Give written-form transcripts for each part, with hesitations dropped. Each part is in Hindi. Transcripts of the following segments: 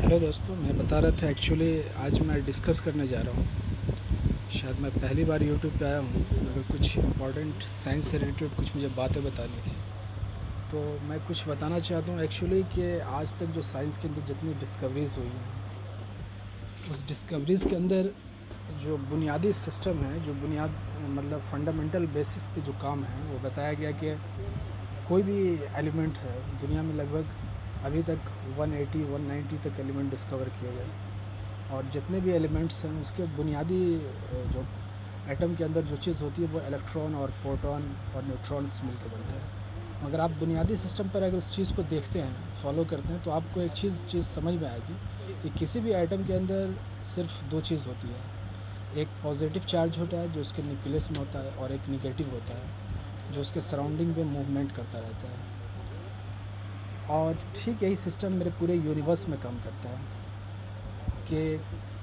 हेलो दोस्तों, मैं बता रहा था एक्चुअली आज मैं डिस्कस करने जा रहा हूँ। शायद मैं पहली बार यूट्यूब पे आया हूँ, मगर कुछ इम्पोर्टेंट साइंस से रिलेटेड कुछ मुझे बातें बतानी थी। तो मैं कुछ बताना चाहता हूँ एक्चुअली कि आज तक जो साइंस के अंदर जितनी डिस्कवरीज़ हुई हैं, उस डिस्कवरीज़ के अंदर जो बुनियादी सिस्टम है, जो मतलब फंडामेंटल बेसिस पे जो काम है, वो बताया गया कि कोई भी एलिमेंट है दुनिया में लगभग अभी तक 180-190 तक एलिमेंट डिस्कवर किए गए, और जितने भी एलिमेंट्स हैं उसके बुनियादी जो एटम के अंदर जो चीज़ होती है वो इलेक्ट्रॉन और प्रोटॉन और न्यूट्रॉन्स मिलकर बनता है। मगर आप बुनियादी सिस्टम पर अगर उस चीज़ को देखते हैं, फॉलो करते हैं, तो आपको एक चीज़ समझ में आएगी कि किसी भी एटम के अंदर सिर्फ दो चीज़ होती है। एक पॉजिटिव चार्ज होता है जो उसके न्यूक्लियस में होता है, और एक निगेटिव होता है जो उसके सराउंडिंग में मूवमेंट करता रहता है। और ठीक यही सिस्टम मेरे पूरे यूनिवर्स में काम करता है कि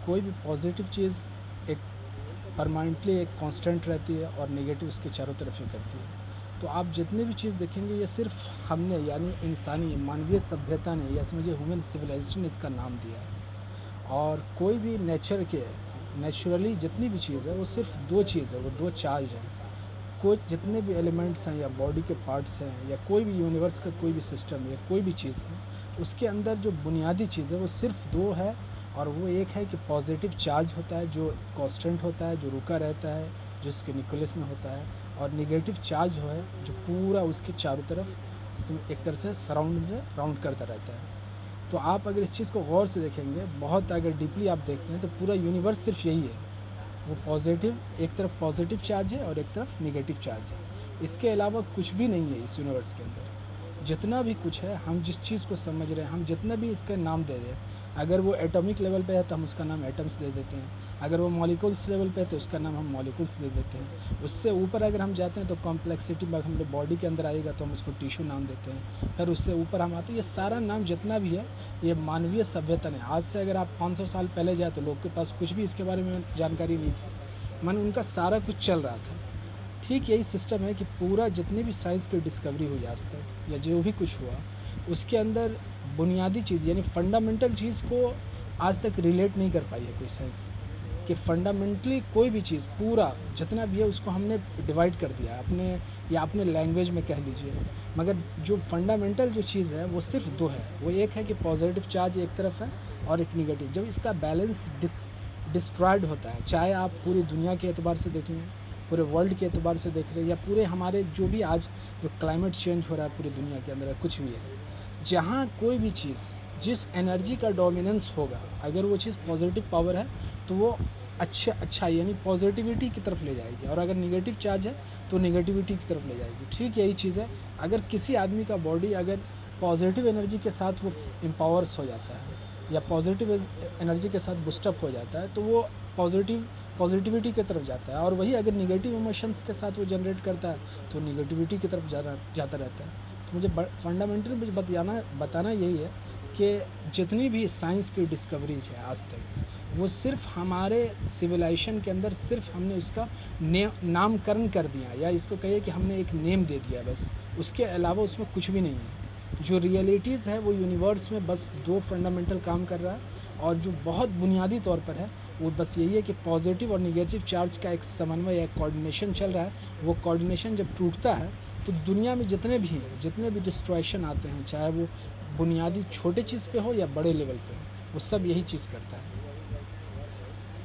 कोई भी पॉजिटिव चीज़ एक परमानेंटली एक कांस्टेंट रहती है और नेगेटिव उसके चारों तरफ ही करती है। तो आप जितने भी चीज़ देखेंगे ये सिर्फ हमने यानी इंसानी मानवीय सभ्यता ने, या समझिए ह्यूमन सिविलाइजेशन ने इसका नाम दिया है। और कोई भी नेचुरली जितनी भी चीज़ है वो सिर्फ दो चीज़ है, वो दो चार्ज हैं। कोई जितने भी एलिमेंट्स हैं या बॉडी के पार्ट्स हैं या कोई भी यूनिवर्स का कोई भी सिस्टम या कोई भी चीज़ है, उसके अंदर जो बुनियादी चीज़ है वो सिर्फ दो है। और वो एक है कि पॉजिटिव चार्ज होता है जो कांस्टेंट होता है, जो रुका रहता है, जो उसके न्यूक्लियस में होता है, और नेगेटिव चार्ज जो है जो पूरा उसके चारों तरफ एक तरह से राउंड करता रहता है। तो आप अगर इस चीज़ को गौर से देखेंगे, बहुत अगर डीपली आप देखते हैं, तो पूरा यूनिवर्स सिर्फ यही है। वो पॉजिटिव, एक तरफ पॉजिटिव चार्ज है और एक तरफ निगेटिव चार्ज है। इसके अलावा कुछ भी नहीं है इस यूनिवर्स के अंदर। जितना भी कुछ है, हम जिस चीज़ को समझ रहे हैं, हम जितना भी इसका नाम दे रहे हैं, अगर वो एटॉमिक लेवल पे है तो हम उसका नाम एटम्स दे देते हैं, अगर वो मॉलिक्यूल्स लेवल पे है तो उसका नाम हम मॉलिक्यूल्स दे देते हैं। उससे ऊपर अगर हम जाते हैं तो कॉम्प्लेक्सिटी में हमारे बॉडी के अंदर आएगा तो हम उसको टिश्यू नाम देते हैं। फिर उससे ऊपर हम आते हैं, ये सारा नाम जितना भी है ये मानवीय सभ्यता ने, आज से अगर आप 500 साल पहले जाए तो लोग के पास कुछ भी इसके बारे में जानकारी नहीं थी, मन उनका सारा कुछ चल रहा था। ठीक यही सिस्टम है कि पूरा जितनी भी साइंस की डिस्कवरी हुई आज तक या जो भी कुछ हुआ, उसके अंदर बुनियादी चीज़ यानी फंडामेंटल चीज़ को आज तक रिलेट नहीं कर पाई है कोई साइंस, कि फंडामेंटली कोई भी चीज़ पूरा जितना भी है उसको हमने डिवाइड कर दिया अपने या अपने लैंग्वेज में कह लीजिए। मगर जो फंडामेंटल जो चीज़ है वो सिर्फ दो है। वो एक है कि पॉजिटिव चार्ज एक तरफ है और एक निगेटिव। जब इसका बैलेंस डिस्ट्रॉयड होता है, चाहे आप पूरी दुनिया के एतबार से देख लें, पूरे वर्ल्ड के एतबार से देख रहे हैं, या पूरे हमारे जो भी आज जो क्लाइमेट चेंज हो रहा है पूरी दुनिया के अंदर, कुछ भी है, जहाँ कोई भी चीज़ जिस एनर्जी का डोमिनेंस होगा, अगर वो चीज़ पॉजिटिव पावर है तो वो अच्छा यानी पॉजिटिविटी की तरफ ले जाएगी, और अगर निगेटिव चार्ज है तो निगेटिविटी की तरफ ले जाएगी। ठीक यही चीज़ है, अगर किसी आदमी का बॉडी अगर पॉजिटिव एनर्जी के साथ वो एम्पावर्स हो जाता है या पॉजिटिव एनर्जी के साथ बूस्टअप हो जाता है तो वो पॉजिटिविटी की तरफ जाता है, और वही अगर निगेटिव इमोशंस के साथ वो जनरेट करता है तो निगेटिविटी की तरफ जाता रहता है। तो मुझे फंडामेंटल मुझे बताना यही है कि जितनी भी साइंस की डिस्कवरीज है आज तक, वो सिर्फ हमारे सिविलाइजेशन के अंदर सिर्फ हमने उसका नामकरण कर दिया, या इसको कहिए कि हमने एक नेम दे दिया बस। उसके अलावा उसमें कुछ भी नहीं है। जो रियलिटीज़ है वो यूनिवर्स में बस दो फंडामेंटल काम कर रहा है, और जो बहुत बुनियादी तौर पर है वो बस यही है कि पॉजिटिव और निगेटिव चार्ज का एक समन्वय या कोऑर्डिनेशन चल रहा है। वो कोऑर्डिनेशन जब टूटता है तो दुनिया में जितने भी हैं, जितने भी डिस्ट्रॉयशन आते हैं, चाहे वो बुनियादी छोटे चीज़ पे हो या बड़े लेवल पे हो, वो सब यही चीज़ करता है।